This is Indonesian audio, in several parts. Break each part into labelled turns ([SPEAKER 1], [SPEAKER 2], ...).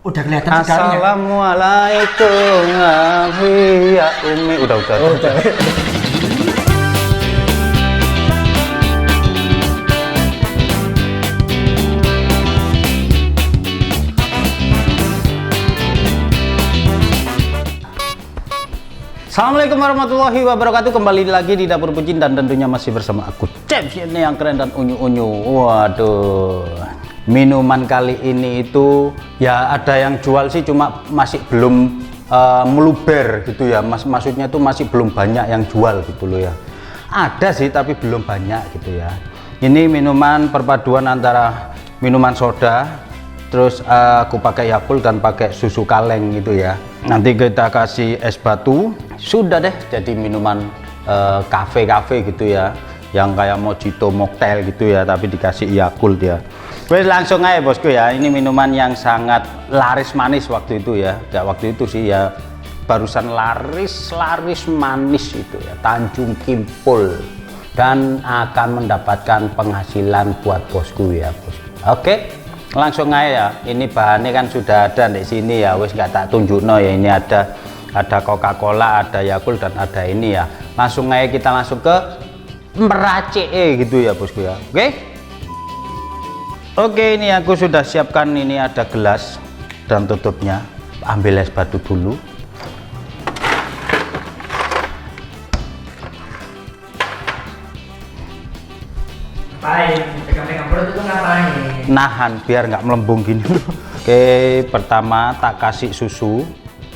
[SPEAKER 1] Udah kelihatan sekarang ya.
[SPEAKER 2] Assalamualaikum ya Umi. Udah. Assalamualaikum warahmatullahi wabarakatuh. Kembali lagi di Dapur Bucin dan tentunya masih bersama aku Chef ini yang keren dan unyu-unyu. Waduh, minuman kali ini itu ya ada yang jual sih, cuma masih belum meluber gitu ya. Maksudnya itu masih belum banyak yang jual gitu loh ya. Ada sih tapi belum banyak gitu ya. Ini minuman perpaduan antara minuman soda, terus aku pakai Yakult dan pakai susu kaleng gitu ya. Nanti kita kasih es batu, sudah deh jadi minuman kafe gitu ya, yang kayak mojito, mocktail gitu ya, tapi dikasih Yakult ya. Wes langsung aja bosku ya, ini minuman yang sangat laris manis waktu itu ya. Ya waktu itu sih ya, barusan laris manis itu ya, Tanjung Kimpul, dan akan mendapatkan penghasilan buat bosku ya bosku. Oke, langsung aja ya. Ini bahannya kan sudah ada di sini ya, wes nggak tak tunjukno ya. Ini ada Coca-Cola, ada Yakult, dan ada ini ya. Langsung aja kita langsung ke meracik gitu ya bosku ya. Oke, ini aku sudah siapkan. Ini ada gelas dan tutupnya. Ambil es batu dulu.
[SPEAKER 1] Ngapain? Pegang-pegang perut itu ngapain?
[SPEAKER 2] Nahan biar nggak melembung gini. Oke, pertama tak kasih susu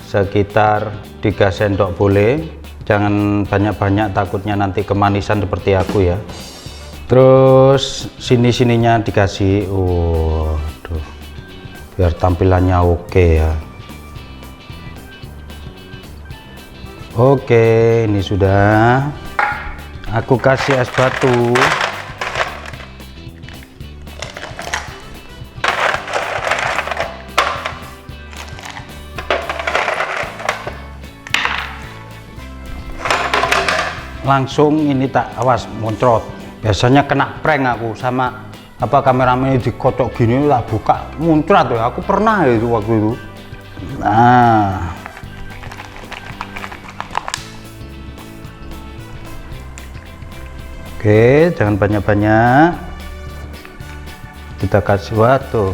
[SPEAKER 2] sekitar 3 sendok boleh, jangan banyak-banyak, takutnya nanti kemanisan seperti aku ya. Terus sininya dikasih, waduh, biar tampilannya oke ya. Oke, ini sudah aku kasih es batu. Langsung ini tak awas muncrat. Biasanya kena prank aku sama kameramen ini, dikocok gini tak buka muncrat ya. Aku pernah itu waktu itu. Nah, oke, jangan banyak-banyak, kita kasih waktu.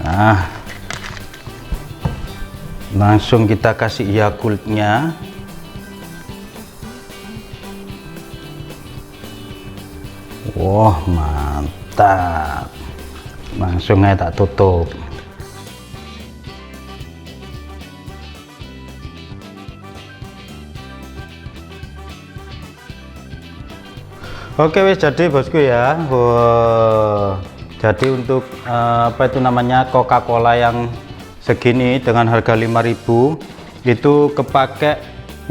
[SPEAKER 2] Nah, langsung kita kasih Yakultnya. Wah, mantap. Langsung aja tak tutup. Oke wes jadi bosku ya. Wah, jadi untuk apa itu namanya, Coca-Cola yang segini dengan harga 5.000 itu kepake.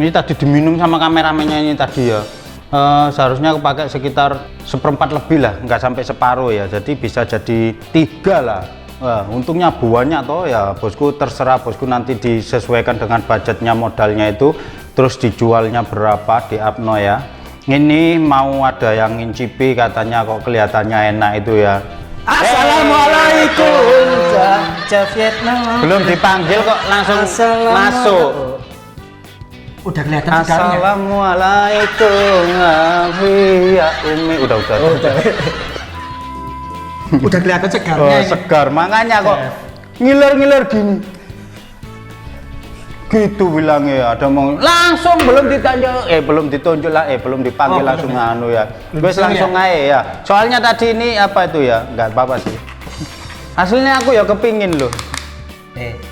[SPEAKER 2] Ini tadi diminum sama kameramennya ini tadi ya. Seharusnya kepake sekitar 1/4 lebih lah, nggak sampai separuh ya, jadi bisa jadi 3 lah. Untungnya banyak toh ya bosku, terserah bosku nanti disesuaikan dengan budgetnya, modalnya itu, terus dijualnya berapa di Apno ya. Ini mau ada yang ngincipi katanya, kok kelihatannya enak itu ya. Assalamualaikum, Chef Vietnam. Belum dipanggil kok langsung masuk.
[SPEAKER 1] Udah kelihatan sekarang ya.
[SPEAKER 2] Assalamualaikum ya Umi. Udah.
[SPEAKER 1] Udah kelihatan segarnya.
[SPEAKER 2] Segar, makanya kok ngiler gini. Gitu bilangnya, ada mau langsung belum ditunjuk lah, belum dipanggil langsung anu ya. Wes langsung aja ya. Soalnya tadi ini apa itu ya, nggak apa-apa sih. Aslinya aku ya kepingin loh.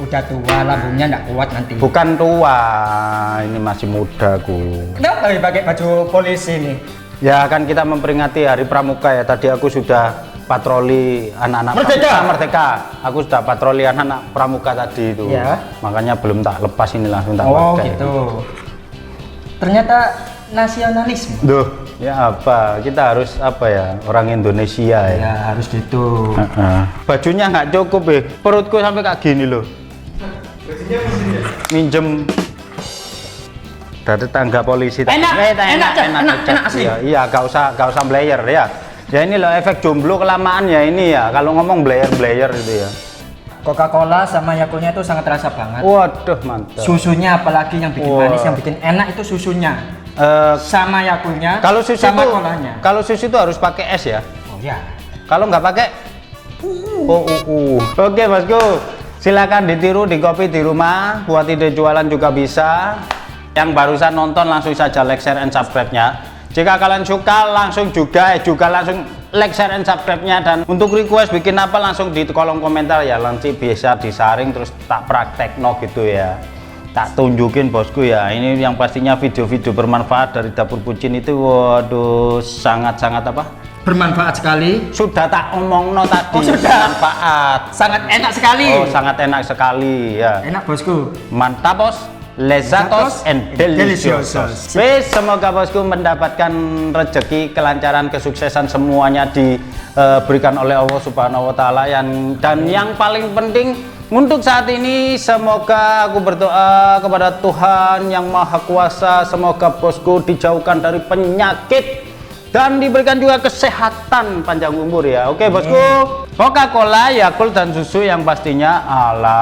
[SPEAKER 1] Udah tua, lambungnya nggak kuat nanti.
[SPEAKER 2] Bukan tua, ini masih muda aku.
[SPEAKER 1] Kenapa pakai baju polisi nih?
[SPEAKER 2] Ya kan kita memperingati Hari Pramuka ya. Tadi aku sudah patroli anak-anak Merdeka. Aku sudah patroli anak-anak Pramuka tadi itu. Ya. Makanya belum tak lepas, ini langsung tak pakai.
[SPEAKER 1] Oh gitu. Ternyata nasionalisme.
[SPEAKER 2] Duh, ya apa? Kita harus apa ya? Orang Indonesia ya.
[SPEAKER 1] Ya harus gitu.
[SPEAKER 2] Bajunya nggak cukup ya. Perutku sampai kayak gini loh. Bajunya minjem dari tangga polisi.
[SPEAKER 1] Enak.
[SPEAKER 2] Iya, gak usah blayer ya. Ya ini loh efek jomblo kelamaan ya ini ya. Kalau ngomong blayer itu ya.
[SPEAKER 1] Coca-Cola sama Yakultnya itu sangat terasa banget.
[SPEAKER 2] Waduh, mantap.
[SPEAKER 1] Susunya apalagi yang bikin
[SPEAKER 2] Wah.
[SPEAKER 1] manis, yang bikin enak itu susunya. Sama Yakultnya,
[SPEAKER 2] Kalau susu
[SPEAKER 1] sama
[SPEAKER 2] itu,
[SPEAKER 1] kolanya.
[SPEAKER 2] kalau susu itu harus pakai es ya.
[SPEAKER 1] Oh ya.
[SPEAKER 2] Kalau nggak pakai, Oke bosku, silakan ditiru di kopi di rumah. Buat ide jualan juga bisa. Yang barusan nonton langsung saja like, share, and subscribe-nya. Jika kalian suka langsung juga langsung like, share, and subscribe-nya. Dan untuk request bikin apa langsung di kolom komentar ya. Nanti bisa disaring terus tak praktekno gitu ya. Tak tunjukin bosku ya. Ini yang pastinya video-video bermanfaat dari Dapur Bucin itu. Waduh, sangat-sangat apa?
[SPEAKER 1] Bermanfaat sekali.
[SPEAKER 2] Sudah tak omongno tadi.
[SPEAKER 1] Oh, sudah.
[SPEAKER 2] Bermanfaat.
[SPEAKER 1] Sangat enak sekali.
[SPEAKER 2] Oh, sangat enak sekali ya.
[SPEAKER 1] Enak bosku.
[SPEAKER 2] Mantap bos, lezatos and deliciosos. Wes, semoga bosku mendapatkan rezeki, kelancaran, kesuksesan semuanya diberikan oleh Allah Subhanahu wa taala dan yang paling penting untuk saat ini semoga aku berdoa kepada Tuhan yang Maha Kuasa, semoga bosku dijauhkan dari penyakit dan diberikan juga kesehatan panjang umur ya. Oke bosku, Coca-Cola, Yakult dan susu yang pastinya ala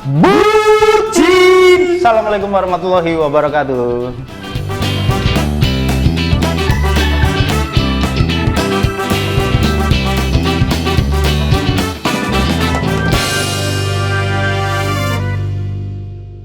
[SPEAKER 2] Bucin. Assalamualaikum warahmatullahi wabarakatuh.